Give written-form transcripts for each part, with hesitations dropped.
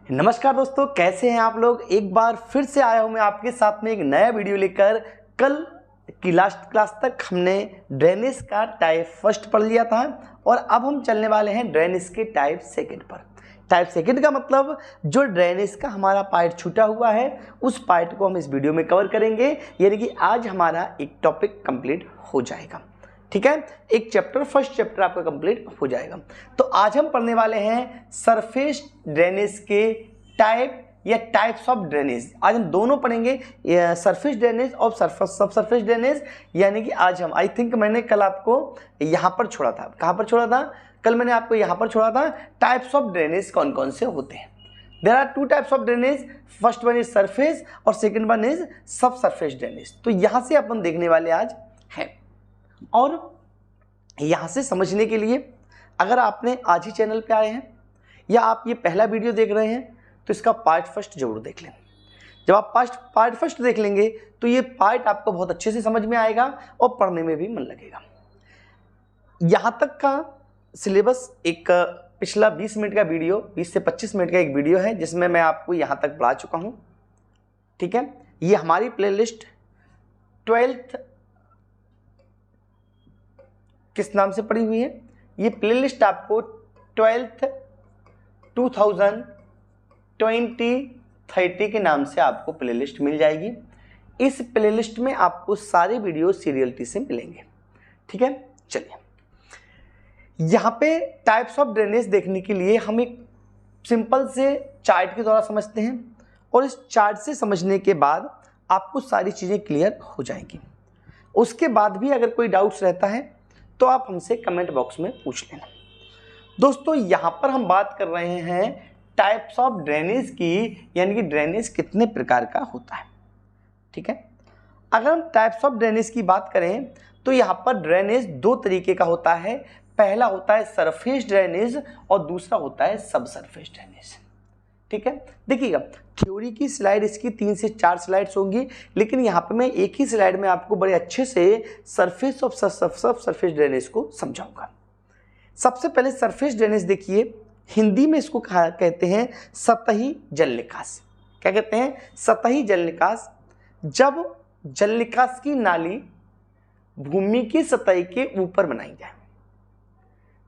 नमस्कार दोस्तों, कैसे हैं आप लोग। एक बार फिर से आया हूं मैं आपके साथ में एक नया वीडियो लेकर। कल की लास्ट क्लास तक हमने ड्रेनेज का टाइप फर्स्ट पढ़ लिया था और अब हम चलने वाले हैं ड्रेनेज के टाइप सेकंड पर। टाइप सेकंड का मतलब जो ड्रेनेज का हमारा पार्ट छूटा हुआ है उस पार्ट को हम इस वीडियो में कवर करेंगे, यानी कि आज हमारा एक टॉपिक कंप्लीट हो जाएगा। ठीक है, एक चैप्टर, फर्स्ट चैप्टर आपका कंप्लीट हो जाएगा। तो आज हम पढ़ने वाले हैं सरफेस ड्रेनेज के टाइप या टाइप्स ऑफ ड्रेनेज। आज हम दोनों पढ़ेंगे, सरफेस ड्रेनेज और सब सरफेस ड्रेनेज। यानी कि आज हम, आई थिंक मैंने कल आपको यहाँ पर छोड़ा था। कहाँ पर छोड़ा था? कल मैंने आपको यहाँ पर छोड़ा था। टाइप्स ऑफ ड्रेनेज कौन कौन से होते हैं। There are two types of drainage, first one is surface और second one is sub surface drainage. तो यहाँ से अपन देखने वाले आज हैं। और यहाँ से समझने के लिए अगर आपने आज ही चैनल पे आए हैं या आप ये पहला वीडियो देख रहे हैं तो इसका पार्ट फर्स्ट जरूर देख लें। जब आप पार्ट फर्स्ट देख लेंगे तो ये पार्ट आपको बहुत अच्छे से समझ में आएगा और पढ़ने में भी मन लगेगा। यहाँ तक का सिलेबस एक पिछला 20 मिनट का वीडियो, 20 से 25 मिनट का एक वीडियो है जिसमें मैं आपको यहाँ तक पढ़ा चुका हूँ। ठीक है, ये हमारी प्लेलिस्ट 12th किस नाम से पड़ी हुई है? ये प्लेलिस्ट आपको 12th 2020-30 के नाम से आपको प्लेलिस्ट मिल जाएगी। इस प्लेलिस्ट में आपको सारे वीडियो सीरियलिटी से मिलेंगे। ठीक है, चलिए यहाँ पे टाइप्स ऑफ ड्रेनेज देखने के लिए हम एक सिंपल से चार्ट के द्वारा समझते हैं और इस चार्ट से समझने के बाद आपको सारी चीज़ें क्लियर हो जाएंगी। उसके बाद भी अगर कोई डाउट्स रहता है तो आप हमसे कमेंट बॉक्स में पूछ लेना। दोस्तों यहाँ पर हम बात कर रहे हैं टाइप्स ऑफ ड्रेनेज की, यानी कि ड्रेनेज कितने प्रकार का होता है। ठीक है, अगर हम टाइप्स ऑफ ड्रेनेज की बात करें तो यहाँ पर ड्रेनेज दो तरीके का होता है। पहला होता है सरफेस ड्रेनेज और दूसरा होता है सब सरफेस ड्रेनेज। ठीक है, देखिएगा थ्योरी की स्लाइड इसकी 3 से 4 स्लाइड्स होंगी, लेकिन यहाँ पे मैं एक ही स्लाइड में आपको बड़े अच्छे से surface of sub surface drainage को समझाऊंगा। सबसे पहले सरफेस ड्रेनेज देखिए, हिंदी में इसको कहते हैं सतही जल निकास। क्या कहते हैं? सतही जल निकास। जब जल निकास की नाली भूमि की सतह के ऊपर बनाई जाए,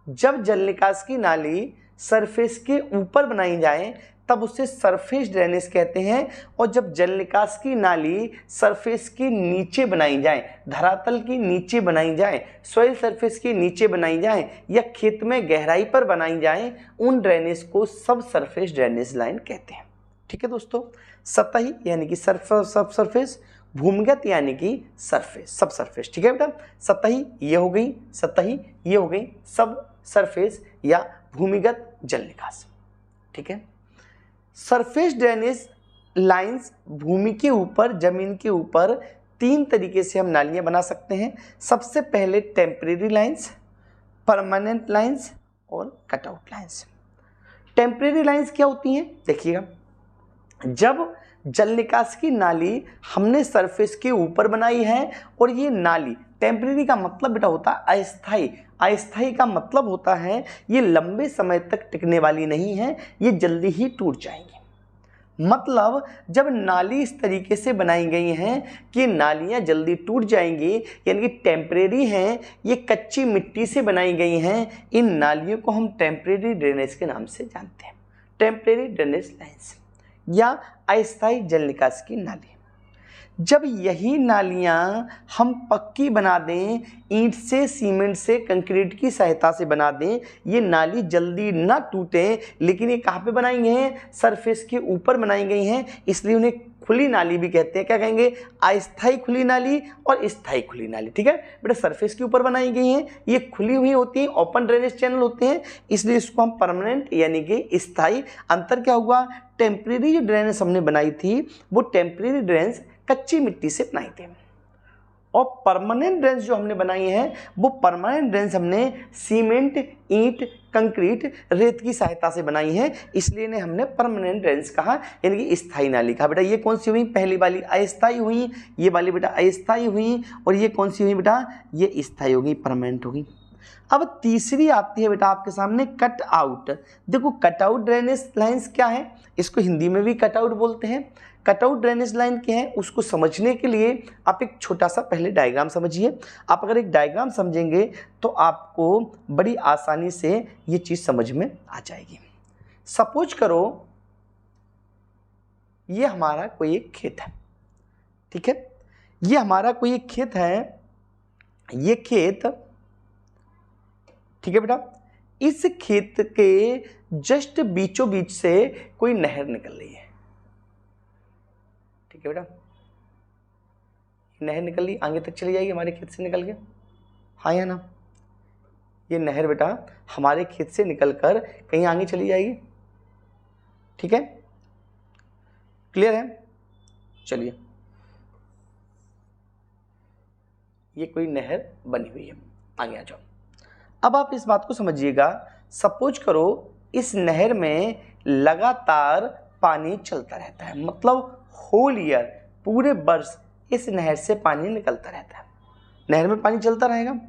जब जल निकास की नाली सरफेस के ऊपर बनाई जाए तब उसे सरफेस ड्रेनेज कहते हैं। और जब जल निकास की नाली सरफेस के नीचे बनाई जाए, धरातल के नीचे बनाई जाए, सॉइल सरफेस के नीचे बनाई जाए या खेत में गहराई पर बनाई जाए, उन ड्रेनेज को सब सरफेस ड्रेनेज लाइन कहते हैं। ठीक है दोस्तों, सतही यानी कि सब सरफेस, भूमिगत यानी कि सरफेस, सब सरफेस। ठीक है बेटा, सतही ये हो गई, सतही ये हो गई, सब सरफेस या भूमिगत जल निकास। ठीक है, सरफेस ड्रेनेज लाइंस भूमि के ऊपर, जमीन के ऊपर 3 तरीके से हम नालियां बना सकते हैं। सबसे पहले टेम्परेरी लाइंस, परमानेंट लाइंस और कटआउट लाइंस। टेम्परेरी लाइंस क्या होती हैं? देखिएगा, जब जल निकास की नाली हमने सरफेस के ऊपर बनाई है और ये नाली, टेम्परेरी का मतलब बेटा होता है अस्थाई, अस्थाई का मतलब होता है ये लंबे समय तक टिकने वाली नहीं है, ये जल्दी ही टूट जाएंगी। मतलब जब नाली इस तरीके से बनाई गई हैं कि नालियां जल्दी टूट जाएंगी, यानी कि टेम्परेरी हैं, ये कच्ची मिट्टी से बनाई गई हैं, इन नालियों को हम टेम्परेरी ड्रेनेज के नाम से जानते हैं। टेम्परेरी ड्रेनेज लाइन्स या अस्थायी जल निकास की नाली। जब यही नालियां हम पक्की बना दें, ईंट से, सीमेंट से, कंक्रीट की सहायता से बना दें, ये नाली जल्दी ना टूटे, लेकिन ये कहाँ पे बनाई गई हैं? सरफेस के ऊपर बनाई गई हैं, इसलिए उन्हें खुली नाली भी कहते हैं। क्या कहेंगे? अस्थायी खुली नाली और स्थायी खुली नाली। ठीक है बेटा, सरफेस के ऊपर बनाई गई हैं, ये खुली हुई होती हैं, ओपन ड्रेनेज चैनल होते हैं, इसलिए इसको हम परमानेंट यानी कि स्थायी। अंतर क्या हुआ? टेम्परेरी जो ड्रेनेज हमने बनाई थी वो टेम्परेरी ड्रेनेज कच्ची मिट्टी से बनाई थी, और परमानेंट ड्रेन्स जो हमने बनाई है वो परमानेंट ड्रेन्स हमने सीमेंट, ईंट, कंक्रीट, रेत की सहायता से बनाई है, इसलिए इन्हें हमने परमानेंट ड्रेन्स कहा, यानी कि स्थायी नाली कहा। बेटा ये कौन सी हुई? पहली वाली अस्थायी हुई, ये वाली बेटा अस्थायी हुई, और ये कौन सी हुई बेटा? ये स्थायी होगी, परमानेंट होगी। अब तीसरी आती है बेटा आपके सामने कट आउट। देखो कट आउट ड्रेनेज लाइंस क्या है? इसको हिंदी में भी कटआउट बोलते हैं। कटआउट ड्रेनेज लाइन क्या है उसको समझने के लिए आप एक छोटा सा पहले डायग्राम समझिए। आप अगर एक डायग्राम समझेंगे तो आपको बड़ी आसानी से ये चीज़ समझ में आ जाएगी। सपोज करो ये हमारा कोई एक खेत है, ठीक है, ये हमारा कोई एक खेत है, ये खेत, ठीक है बेटा, इस खेत के जस्ट बीचों बीच से कोई नहर निकल रही है, ठीक है बेटा, नहर निकल रही आगे तक चली जाएगी हमारे खेत से निकल के, हाँ या ना, ये नहर बेटा हमारे खेत से निकलकर कहीं आगे चली जाएगी, ठीक है, क्लियर है। चलिए ये कोई नहर बनी हुई है, आगे आ जाओ। अब आप इस बात को समझिएगा, सपोज करो इस नहर में लगातार पानी चलता रहता है, मतलब होल ईयर, पूरे वर्ष इस नहर से पानी निकलता रहता है, नहर में पानी चलता रहेगा।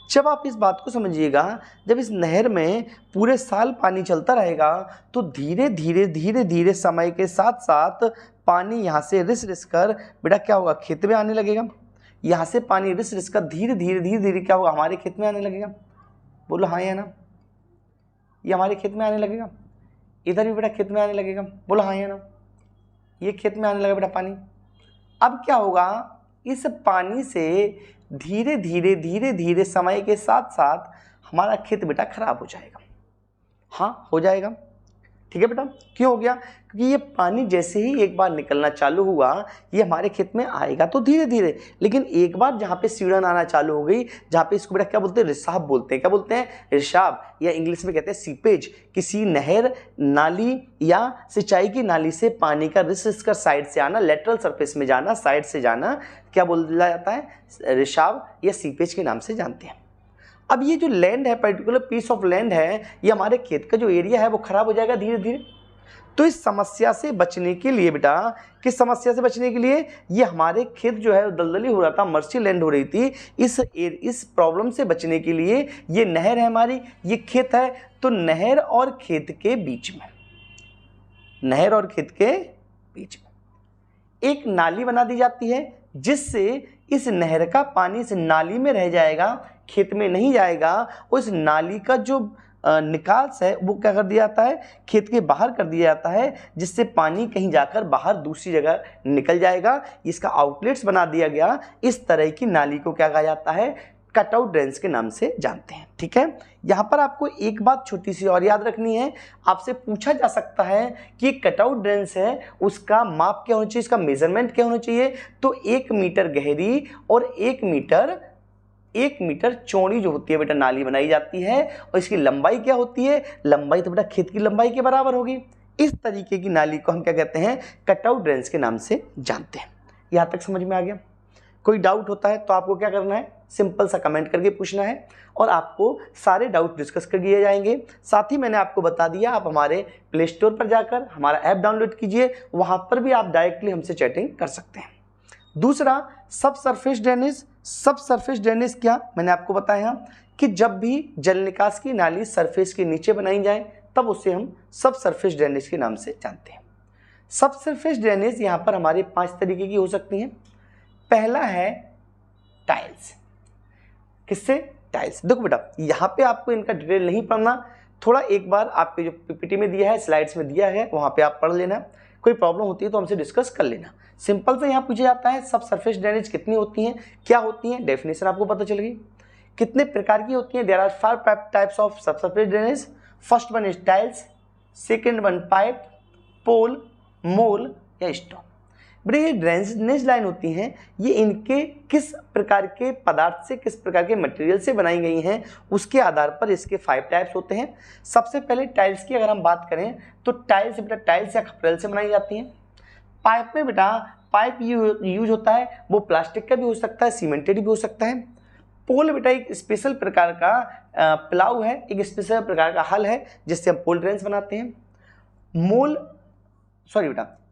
जब आप इस बात को समझिएगा, जब इस नहर में पूरे साल पानी चलता रहेगा तो धीरे धीरे धीरे धीरे समय के साथ साथ पानी यहाँ से रिस रिस कर बेटा क्या होगा, खेत में आने लगेगा। यहाँ से पानी रिस रिस कर धीरे धीरे धीरे धीरे क्या होगा, हमारे खेत में आने लगेगा। बोलो हाँ या ना, ये हमारे खेत में आने लगेगा, इधर भी बेटा खेत में आने लगेगा। बोलो हाँ या ना, ये खेत में आने लगेगा बेटा पानी। अब क्या होगा, इस पानी से धीरे धीरे धीरे धीरे समय के साथ साथ हमारा खेत बेटा खराब हो जाएगा। हाँ हो जाएगा, ठीक है बेटा। क्यों हो गया, क्योंकि ये पानी जैसे ही एक बार निकलना चालू हुआ ये हमारे खेत में आएगा तो धीरे धीरे, लेकिन एक बार जहाँ पे सीढ़न आना चालू हो गई, जहाँ पे इसको बेटा क्या बोलते हैं, रिसाव बोलते हैं। क्या बोलते हैं, रिसाव, या इंग्लिश में कहते हैं सीपेज। किसी नहर, नाली या सिंचाई की नाली से पानी का रिस रिस कर साइड से आना, लेटरल सरफेस में जाना, साइड से जाना, क्या बोला जाता है, रिसाव या सीपेज के नाम से जानते हैं। अब ये जो लैंड है, पर्टिकुलर पीस ऑफ लैंड है, ये हमारे खेत का जो एरिया है वो खराब हो जाएगा धीरे धीरे। तो इस समस्या से बचने के लिए बेटा, किस समस्या से बचने के लिए, ये हमारे खेत जो है दलदली हो रहा था, मर्सी लैंड हो रही थी, इस प्रॉब्लम से बचने के लिए ये नहर है हमारी, ये खेत है, तो नहर और खेत के बीच में, नहर और खेत के बीच में एक नाली बना दी जाती है, जिससे इस नहर का पानी इस नाली में रह जाएगा, खेत में नहीं जाएगा। उस नाली का जो निकास है वो क्या कर दिया जाता है, खेत के बाहर कर दिया जाता है, जिससे पानी कहीं जाकर बाहर दूसरी जगह निकल जाएगा। इसका आउटलेट्स बना दिया गया। इस तरह की नाली को क्या कहा जाता है, कटआउट ड्रेन्स के नाम से जानते हैं, ठीक है। यहाँ पर आपको एक बात छोटी सी और याद रखनी है, आपसे पूछा जा सकता है कि कटआउट ड्रेन्स है उसका माप क्या होना चाहिए, इसका मेजरमेंट क्या होना चाहिए। तो 1 मीटर गहरी और 1 मीटर चौड़ी जो होती है बेटा नाली बनाई जाती है, और इसकी लंबाई क्या होती है, लंबाई तो बेटा खेत की लंबाई के बराबर होगी। इस तरीके की नाली को हम क्या कहते हैं, कटआउट ड्रेन्स के नाम से जानते हैं। यहाँ तक समझ में आ गया। कोई डाउट होता है तो आपको क्या करना है, सिंपल सा कमेंट करके पूछना है और आपको सारे डाउट डिस्कस कर दिए जाएंगे। साथ ही मैंने आपको बता दिया, आप हमारे प्ले स्टोर पर जाकर हमारा ऐप डाउनलोड कीजिए, वहाँ पर भी आप डायरेक्टली हमसे चैटिंग कर सकते हैं। दूसरा, सब सरफेस ड्रेनेज। सब सरफेस ड्रेनेज क्या, मैंने आपको बताया कि जब भी जल निकास की नाली सरफेस के नीचे बनाई जाए तब उसे हम सब सरफेस ड्रेनेज के नाम से जानते हैं। सब सरफेस ड्रेनेज यहाँ पर हमारे 5 तरीके की हो सकती हैं। पहला है टाइल्स। किससे, टाइल्स। देखो बेटा यहाँ पे आपको इनका डिटेल नहीं पढ़ना, थोड़ा एक बार आपके जो पीपीटी में दिया है, स्लाइड्स में दिया है, वहाँ पे आप पढ़ लेना। कोई प्रॉब्लम होती है तो हमसे डिस्कस कर लेना। सिंपल से यहाँ पूछा जाता है सब सरफेस ड्रेनेज कितनी होती हैं, क्या होती हैं, डेफिनेशन आपको पता चल गई। कितने प्रकार की होती हैं, there are 5 types of sub surface drainage. First one is tiles, second one pipe, pole, mole या स्टोन। बेटा ये ड्रेनेज लाइन होती हैं, ये इनके किस प्रकार के पदार्थ से, किस प्रकार के मटेरियल से बनाई गई हैं, उसके आधार पर इसके 5 टाइप्स होते हैं। सबसे पहले टाइल्स की अगर हम बात करें तो टाइल्स बेटा टाइल्स या खपरेल से बनाई जाती हैं। पाइप में बेटा पाइप यूज होता है, वो प्लास्टिक का भी हो सकता है, सीमेंटेड भी हो सकता है। पोल बेटा एक स्पेशल प्रकार का प्लाव है, एक स्पेशल प्रकार का हल है जिससे हम पोल ड्रेन्स बनाते हैं।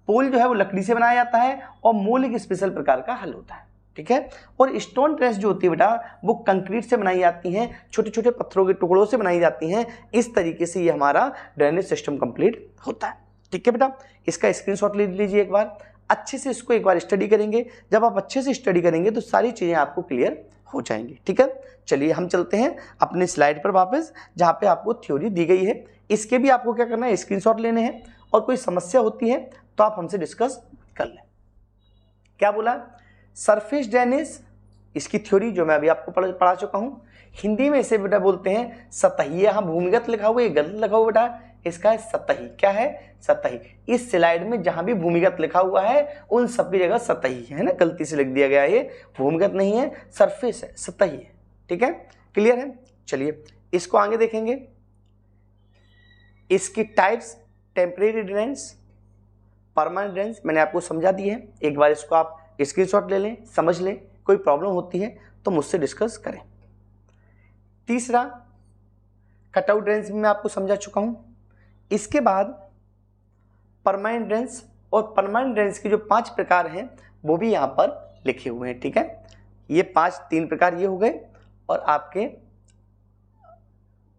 पोल जो है वो लकड़ी से बनाया जाता है और मोल एक स्पेशल प्रकार का हल होता है, ठीक है। और स्टोन ड्रेन्स जो होती है बेटा वो कंक्रीट से बनाई जाती हैं, छोटे छोटे पत्थरों के टुकड़ों से बनाई जाती हैं। इस तरीके से ये हमारा ड्रेनेज सिस्टम कंप्लीट होता है। ठीक है बेटा, इसका स्क्रीनशॉट ले लीजिए, एक बार अच्छे से इसको एक बार स्टडी करेंगे। जब आप अच्छे से स्टडी करेंगे तो सारी चीज़ें आपको क्लियर हो जाएंगी। ठीक है, चलिए हम चलते हैं अपने स्लाइड पर वापस, जहाँ पे आपको थ्योरी दी गई है। इसके भी आपको क्या करना है, स्क्रीनशॉट लेने हैं, और कोई समस्या होती है तो आप हमसे डिस्कस कर लें। क्या बोला, सरफेस ड्रेनेज, इसकी थ्योरी जो मैं अभी आपको पढ़ा चुका हूँ। हिंदी में इसे बेटा बोलते हैं सतही। यहाँ भूमिगत लिखा हुआ है, गलत लिखा हुआ बेटा, इसका है सतही। क्या है, सतही। इस स्लाइड में जहां भी भूमिगत लिखा हुआ है उन सब की जगह सतही है ना, गलती से लिख दिया गया है, ये भूमिगत नहीं है, सरफेस है, सतही है। ठीक है, क्लियर है। चलिए इसको आगे देखेंगे। इसकी types, temporary drains, permanent drains मैंने आपको समझा दी है। एक बार इसको आप स्क्रीनशॉट ले लें, समझ लें, कोई प्रॉब्लम होती है तो मुझसे डिस्कस करें। तीसरा, कटआउट ड्रेन्स भी मैं आपको समझा चुका हूं। इसके बाद परमानेंट ड्रेन्स, और परमानेंट ड्रेन्स के जो 5 प्रकार हैं वो भी यहाँ पर लिखे हुए हैं। ठीक है, ये 3 प्रकार ये हो गए, और आपके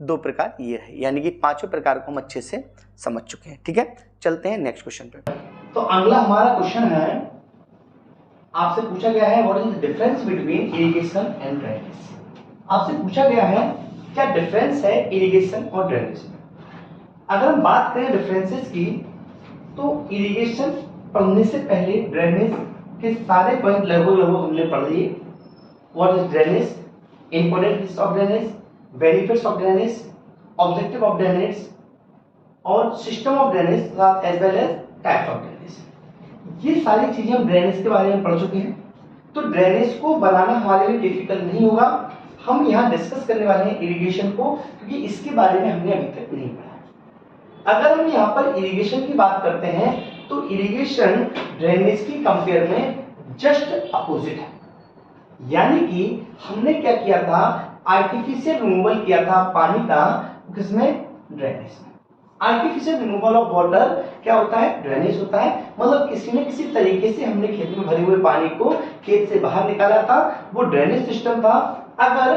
2 प्रकार ये है, यानी कि 5 प्रकार को हम अच्छे से समझ चुके हैं। ठीक है, चलते हैं नेक्स्ट क्वेश्चन पे। तो अगला हमारा क्वेश्चन है, आपसे पूछा गया है what is the difference between irrigation and drainage. आपसे पूछा गया है क्या डिफरेंस है इरिगेशन और ड्रेनेज में। अगर हम बात करें डिफरेंसेस की, तो इरिगेशन पढ़ने से पहले ड्रेनेज के सारे पॉइंट लगभग हमने पढ़ लिए। What is drainage, importance of drainage, benefits of drainage, objective of drainage, और system of drainage as well as types of drainage. ये सारी चीजें हम ड्रेनेज के बारे में पढ़ चुके हैं। तो ड्रेनेज को बनाना हमारे लिए डिफिकल्ट नहीं होगा। हम यहाँ डिस्कस करने वाले हैं इरिगेशन को, क्योंकि इसके बारे में हमने अभी तक नहीं पढ़ा। अगर हम यहाँ पर इरिगेशन की बात करते हैं तो इरिगेशन ड्रेनेज की कंपेयर में जस्ट अपोजिट है। यानी कि हमने क्या किया था, आर्टिफिशियल रिमूवल किया था पानी का, किसमें, ड्रेनेज में। आर्टिफिशियल रिमूवल ऑफ वाटर क्या होता है, ड्रेनेज होता है। मतलब किसी न किसी तरीके से हमने खेत में भरे हुए पानी को खेत से बाहर निकाला था, वो ड्रेनेज सिस्टम था। अगर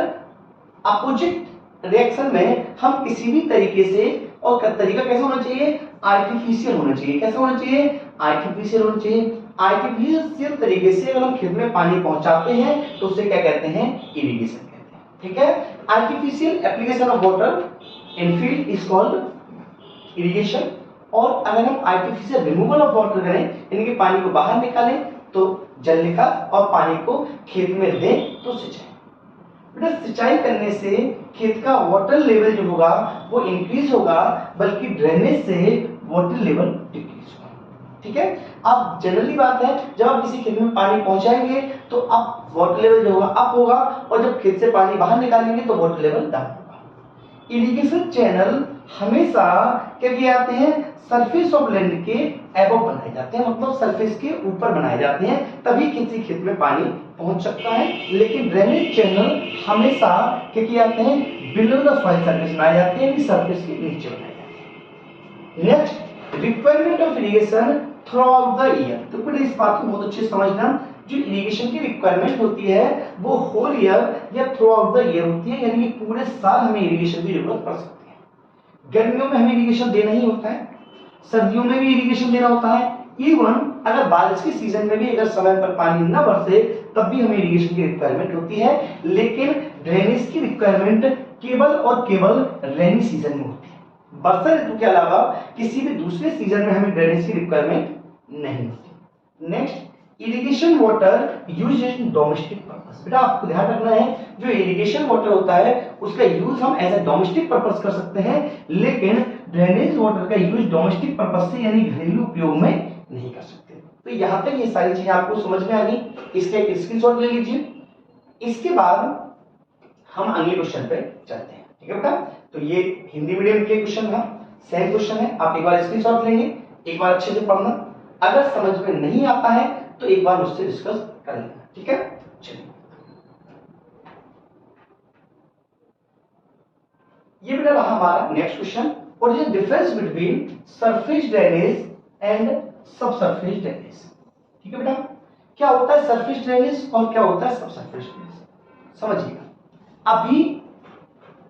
अपोजिट रिएक्शन में हम किसी भी तरीके से, और तरीका कैसा होना चाहिए, आर्टिफिशियल होना चाहिए। कैसा होना चाहिए, आर्टिफिशियल होना चाहिए। आर्टिफिशियल तरीके से अगर हम खेत में पानी पहुंचाते हैं तो उसे क्या कहते हैं, इरिगेशन कहते हैं। ठीक है, artificial application of water in field is called irrigation. और अगर हम आर्टिफिशियल रिमूवल ऑफ वाटर करें, यानी कि पानी को बाहर निकालें, तो जल निकाल, और पानी को खेत में दें तो सिंचाई। बेटा सिंचाई करने से खेत का वाटर लेवल जो होगा वो इंक्रीज होगा, बल्कि ड्रेनेज से वाटर लेवल डिक्रीज होगा। ठीक है, अब जनरली बात है, जब आप किसी खेत में पानी पहुंचाएंगे तो अब वाटर लेवल जो होगा अप होगा, और जब खेत से पानी बाहर निकालेंगे तो वाटर लेवल डाउन होगा। इरिगेशन चैनल हमेशा क्या किए जाते हैं, सरफेस ऑफ लैंड के एबव बनाए जाते हैं, मतलब सरफेस के ऊपर बनाए जाते हैं, तभी किसी खेत में पानी पहुंच सकता है। लेकिन ड्रेनेज चैनल हमेशा क्या किए जाते हैं, बिलो द सॉइल सरफेस बनाए जाते हैं, सरफेस के नीचे बनाए जाते हैं। Next, requirement of irrigation through out the year. तो बेटा इस बात को बहुत अच्छे से समझना, जो इरिगेशन की रिक्वायरमेंट होती है वो होल ईयर या थ्रू आउट द ईयर होती है, यानी कि पूरे साल हमें इरिगेशन की जरूरत पड़ सकती है। गर्मियों में हमें इरिगेशन देना ही होता है, सर्दियों में भी इरिगेशन देना होता है, इवन अगर बारिश के सीजन में भी अगर समय पर पानी न बरसे तब भी हमें इरिगेशन की रिक्वायरमेंट होती है। लेकिन ड्रेनेज की रिक्वायरमेंट केवल और केवल रेनी सीजन में होती है। वर्षा ऋतु के अलावा किसी भी दूसरे सीजन में हमें ड्रेनेज की रिक्वायरमेंट नहीं होती। Next, irrigation water use in domestic purpose. बेटा आपको ध्यान रखना है, जो इरिगेशन वाटर होता है उसका यूज हम एज ए डोमेस्टिक पर्पस कर सकते हैं, लेकिन ड्रेनेज वाटर का यूज डोमेस्टिक पर्पस से यानी घरेलू उपयोग में नहीं कर सकते। तो यहां तक ये सारी चीजें आपको समझ में आ गई, इसके एक स्क्रीनशॉट ले लीजिए। इसके बाद हम अगले क्वेश्चन पे चलते हैं। ठीक है बेटा, तो ये हिंदी मीडियम के क्वेश्चन था, सेम क्वेश्चन है, आप एक बार स्क्रीनशॉट लेंगे, एक बार अच्छे से पढ़ना। अगर समझ में नहीं आता है तो एक बार मुझसे डिस्कस कर लेना। ठीक है, चलिए ये बेटा रहा हमारा next question. What is the difference between surface drainage and सब सरफेस ड्रेनेज। ठीक है बेटा, क्या होता है सरफेस ड्रेनेज और क्या होता है सब सरफेस ड्रेनेज, समझिएगा। अभी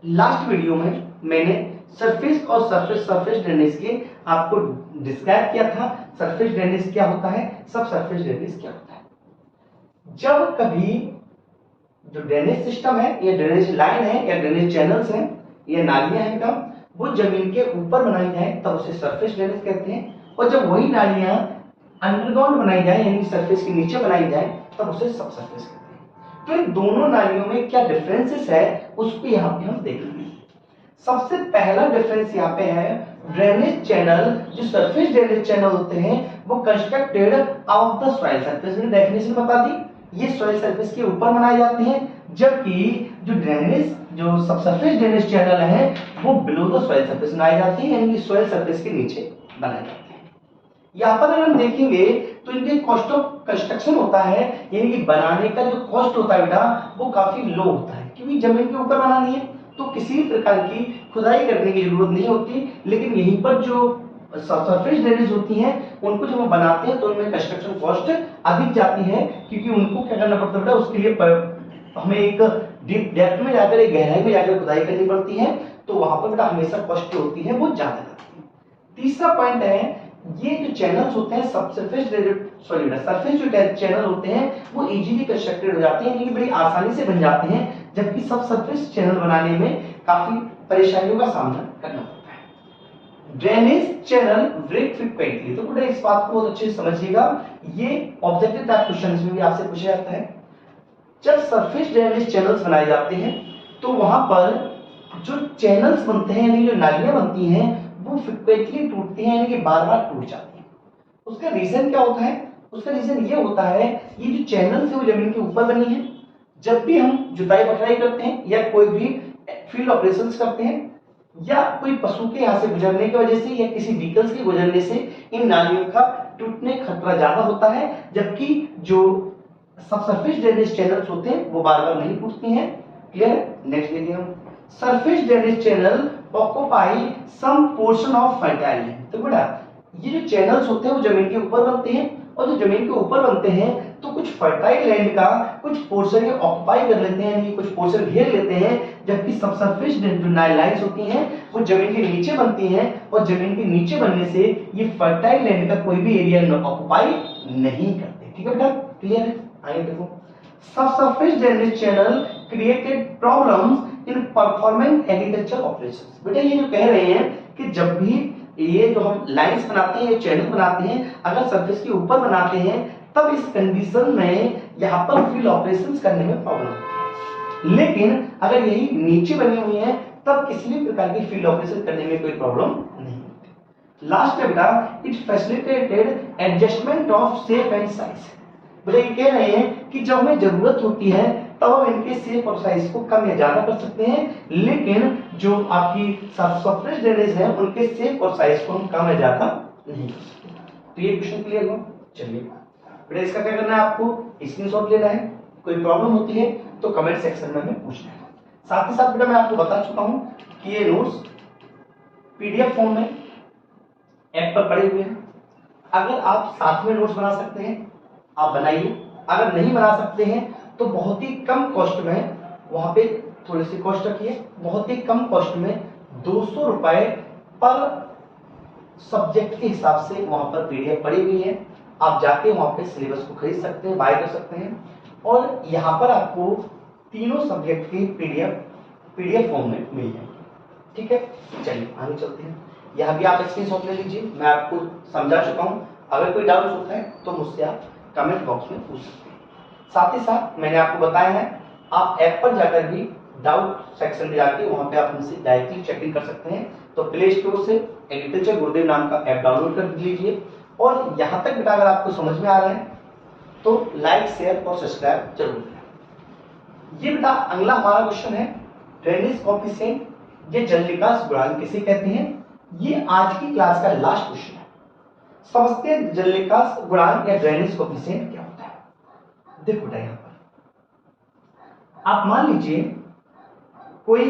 लास्ट वीडियो में मैंने सरफेस और सरफेस ड्रेनेज के आपको डिस्क्राइब किया था। सरफेस ड्रेनेज क्या होता है, सब सरफेस ड्रेनेज क्या होता है। जब कभी जो ड्रेनेज सिस्टम है या ड्रेनेज लाइन है या ड्रेनेज चैनल्स हैं या नालियां हैं का वो जमीन के ऊपर बनाई जाए तब उसे सरफेस ड्रेनेज कहते हैं, और जब वही नालियां अंडरग्राउंड बनाई जाए यानी सरफेस के नीचे बनाई जाए तब उसे सब सरफेस कहते हैं। तो इन दोनों नालियों में क्या डिफरेंसेस है उसको यहाँ पे हम देखेंगे। सबसे पहला डिफरेंस यहाँ पे है ड्रेनेज चैनल, जो सरफेस ड्रेनेज चैनल होते हैं वो constructed of the soil surface. मैंने डेफिनेशन बता दी, ये सॉइल सरफेस के ऊपर बनाए जाते हैं, जबकि जो ड्रेनेज जो सबसरफेस ड्रेनेज चैनल है वो बिलो द सॉइल सरफेस बनाए जाते हैं, यानी कि सॉइल सरफेस के नीचे बनाए जाते हैं। यहाँ पर अगर हम देखेंगे तो इनके कॉस्ट ऑफ कंस्ट्रक्शन होता है, यानी कि बनाने का जो कॉस्ट होता है बेटा वो काफी लो होता है, क्योंकि जमीन के ऊपर बनानी है तो किसी प्रकार की खुदाई करने की जरूरत नहीं होती। लेकिन यहीं पर जो सरफेस ड्रेनेज होती हैं उनको जब हम बनाते हैं तो उनमें कंस्ट्रक्शन कॉस्ट अधिक जाती है, क्योंकि उनको क्या करना पड़ता है बेटा, उसके लिए हमें एक डीप डेप्थ में जाकर, एक गहराई में जाकर खुदाई करनी पड़ती है, तो वहां पर बेटा हमेशा कॉस्ट जो होती है वो ज्यादा लगती है। तीसरा पॉइंट है, ये जो चैनल्स होते हैं सरफेस जो चैनल होते हैं वो इजीली कंस्ट्रक्टेड हो जाते हैं, यानी बड़ी आसानी से बन जाते हैं, जबकि सब सरफेस चैनल बनाने में काफी परेशानियों का सामना करना पड़ता है। ड्रेनेज चैनल ब्रेक फ्रीक्वेंटली, तो बेटा इस बात को बहुत अच्छे से समझिएगा, ये ऑब्जेक्टिव टाइप क्वेश्चन में भी आपसे पूछा जाता है। जब सरफेस ड्रेनेज चैनल्स बनाए जाते हैं तो वहां पर जो चैनल्स बनते हैं यानी जो नालियां बनती हैं वो फ्रीक्वेंटली टूटती हैं, यानी कि बार-बार टूट जाती हैं। उसका रीजन क्या होता है, उसका रीजन ये होता है ये जो चैनल्स है वो जमीन के ऊपर बनी है। जब भी हम जुताई बटराई करते हैं या कोई भी फील्ड ऑपरेशंस करते हैं या कोई पशु के यहाँ से गुजरने की वजह से या किसी व्हीकल्स के गुजरने से इन नालियों का टूटने का खतरा ज्यादा होता है, जबकि जो सबसरफेस ड्रेनेज चैनल्स होते हैं वो बार-बार नहीं टूटती हैं। क्लियर? नेक्स्ट देखिए हम, surface drainage channel occupy some portion of fertile land. तो बेटा ये जो चैनल्स होते हैं वो जमीन के ऊपर बनते हैं, और जो जमीन के ऊपर बनते हैं तो कुछ फर्टाइल लैंड का कुछ पोर्शन ये ऑक्यूपाई कर लेते हैं, यानी कुछ पोर्शन घेर लेते हैं, जबकि सबसरफेस जो लाइंस होती हैं वो जमीन के नीचे बनती हैं, और जमीन के नीचे बनने से ये फर्टाइल लैंड का कोई भी एरिया ऑक्यूपाई नहीं करते। ठीक है बेटा, क्लियर है? आइए देखो, subsurface drainage channel created problems in performing agriculture operations. बेटा ये जो कह रहे हैं कि जब भी ये जो हम लाइंस बनाते हैं, ये चैनल बनाते हैं, अगर सरफेस के ऊपर बनाते हैं तब इस कंडीशन में यहाँ पर फील्ड ऑपरेशंस करने में प्रॉब्लम होती है। लेकिन अगर यही नीचे बनी हुई है तब किसी भी प्रकार की फील्ड ऑपरेशन करने में कोई प्रॉब्लम नहीं होती। लास्ट है बेटा, it facilitated adjustment of shape and size. बोले ये कह रहे हैं कि जब हमें जरूरत होती है तब हम इनके शेप और साइज को कम या ज्यादा कर सकते हैं, लेकिन जो आपकी सरफेस ड्रेनेज है उनके शेप और साइज को हम कम या ज्यादा नहीं कर सकते। तो ये क्वेश्चन क्लियर हो? चलिए बेटा इसका क्या करना है, आपको स्क्रीनशॉट लेना है, कोई प्रॉब्लम होती है तो कमेंट सेक्शन में हमें पूछना है। साथ ही साथ बेटा मैं आपको बता चुका हूं कि ये नोट्स पीडीएफ फॉर्म में ऐप पर पड़े हुए हैं। अगर आप साथ में नोट्स बना सकते हैं आप बनाइए, अगर नहीं बना सकते हैं तो बहुत ही कम कॉस्ट में, वहां पे थोड़ी सी कॉस्ट रखिए, बहुत ही कम कॉस्ट में 200 रुपए पर सब्जेक्ट के हिसाब से वहां पर पीडीएफ पड़ी हुई है। आप जाके वहां पे सिलेबस को खरीद सकते हैं, बाय कर सकते हैं, और यहाँ पर आपको तीनों सब्जेक्ट की पीडीएफ फॉर्म में मिल जाएगी। ठीक है, चलिए आगे चलते हैं। यहाँ भी आप स्क्रीनशॉट ले लीजिए, मैं आपको समझा चुका हूँ। अगर कोई डाउट होता है तो मुझसे आप कमेंट बॉक्स में पूछ सकते हैं। साथ ही साथ मैंने आपको बताया है आप ऐप पर जाकर भी डाउट सेक्शन में जाके वहां पे आप हमसे डायरेक्टली चेकिंग कर सकते हैं। तो प्ले स्टोर से एग्रीकल्चर गुरुदेव नाम का ऐप डाउनलोड कर लीजिए, और यहाँ तक बेटा अगर आपको समझ में आ रहा है तो लाइक शेयर और सब्सक्राइब जरूर करें। ये बेटा अगला हमारा क्वेश्चन है, ड्रेनेज कोएफिशिएंट ये जल निकास गुणांक किसे कहते हैं। ये आज की क्लास का लास्ट क्वेश्चन है। समझते हैं जल निकास गुणांक या ड्रेनेज कोएफिशिएंट क्या होता है। देखो बेटा यहां पर आप मान लीजिए कोई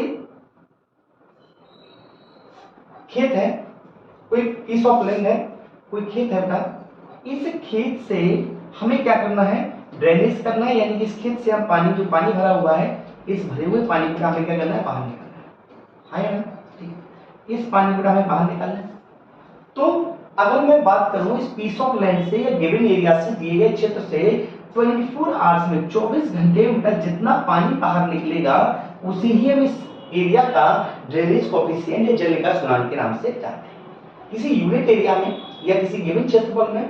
खेत है, कोई पीस ऑफ लैंड है, कोई खेत है बेटा, इस खेत से हमें क्या करना है, ड्रेनेज करना है, यानी कि इस खेत से हम पानी, जो पानी भरा हुआ है, इस भरे हुए पानी को हमें क्या करना है, बाहर निकालना है। हाँ या ना? ठीक। इस पानी को हमें बाहर निकालना है। तो अगर मैं बात करूं इस पीस ऑफ लैंड से या गिवन एरिया से, दिए गए क्षेत्र से 24 आवर्स में 24 घंटे में जितना पानी बाहर निकलेगा उसी ही हम इस एरिया का ड्रेनेज कोएफिशिएंट या जल निकास गुणांक के नाम से जानते हैं। किसी यूनिट एरिया में या किसी गिवन क्षेत्रफल में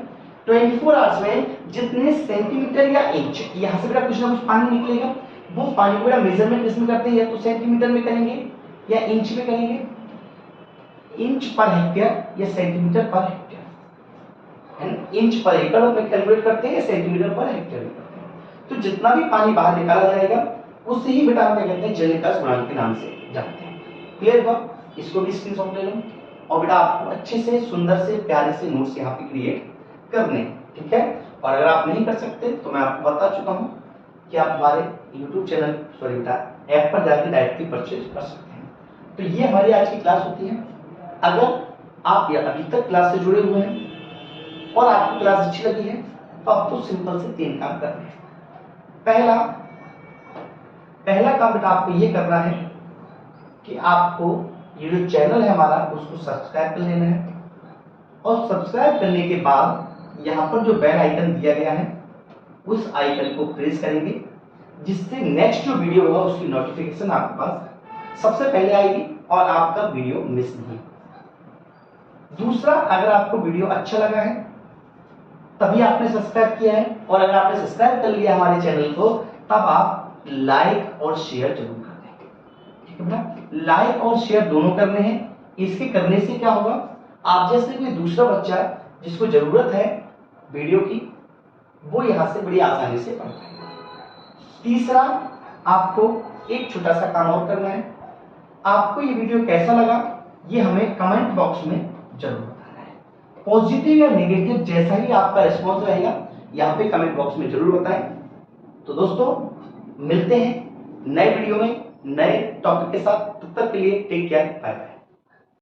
24 आवर्स में जितने सेंटीमीटर या इंच, यहाँ से बेटा कुछ ना कुछ पानी निकलेगा, वो पानी को मेजरमेंट किसमें करते हैं, या तो सेंटीमीटर में करेंगे या इंच में करेंगे, इंच पर हेक्टेयर या सेंटीमीटर पर हेक्टेयर, इंच पर एकड़ में कैलकुलेट करते हैं या सेंटीमीटर पर हेक्टेयर में करते हैं। तो जितना भी पानी बाहर निकाला जाएगा उससे ही बेटा हम क्या कहते हैं, जल निकास गुणांक के नाम से जानते हैं। क्लियर हुआ? इसको भी स्क्रीनशॉट ले लो और बेटा आपको अच्छे से सुंदर से प्यारे से नोट्स यहाँ पे क्रिएट करने, ठीक है। और अगर आप नहीं कर सकते तो मैं आपको बता चुका हूँ कि आप हमारे YouTube चैनल बेटा ऐप पर जाकर डायरेक्टली परचेज कर सकते हैं। तो ये हमारी आज की क्लास होती है। अगर आप अभी तक क्लास से जुड़े हुए हैं और आपको क्लास अच्छी लगी है तो आपको सिंपल से 3 काम करने हैं। पहला काम बेटा आपको ये करना है कि आपको ये जो चैनल है हमारा उसको सब्सक्राइब कर लेना है, और सब्सक्राइब करने के बाद यहाँ पर जो बेल आइकन दिया गया है उस आइकन को प्रेस करेंगे, जिससे नेक्स्ट जो वीडियो होगा उसकी नोटिफिकेशन आपके पास सबसे पहले आएगी और आपका वीडियो मिस नहीं। दूसरा, अगर आपको वीडियो अच्छा लगा है तभी आपने सब्सक्राइब किया है, और अगर आपने सब्सक्राइब कर लिया हमारे चैनल को तब आप लाइक और शेयर जरूर कर दें, ठीक है बेटा। लाइक और शेयर दोनों करने हैं। इसके करने से क्या होगा, आप जैसे कोई दूसरा बच्चा जिसको जरूरत है वीडियो की वो यहाँ से बड़ी आसानी से पढ़ पाएगा। तीसरा, आपको एक छोटा सा काम और करना है। आपको ये वीडियो कैसा लगा ये हमें कमेंट बॉक्स में जरूर बताना है। पॉजिटिव या नेगेटिव जैसा ही आपका रिस्पॉन्स रहेगा यहाँ पे कमेंट बॉक्स में जरूर बताएं। तो दोस्तों मिलते हैं नए वीडियो में नए टॉपिक के साथ, तब तक के लिए टेक केयर, बाय बाय।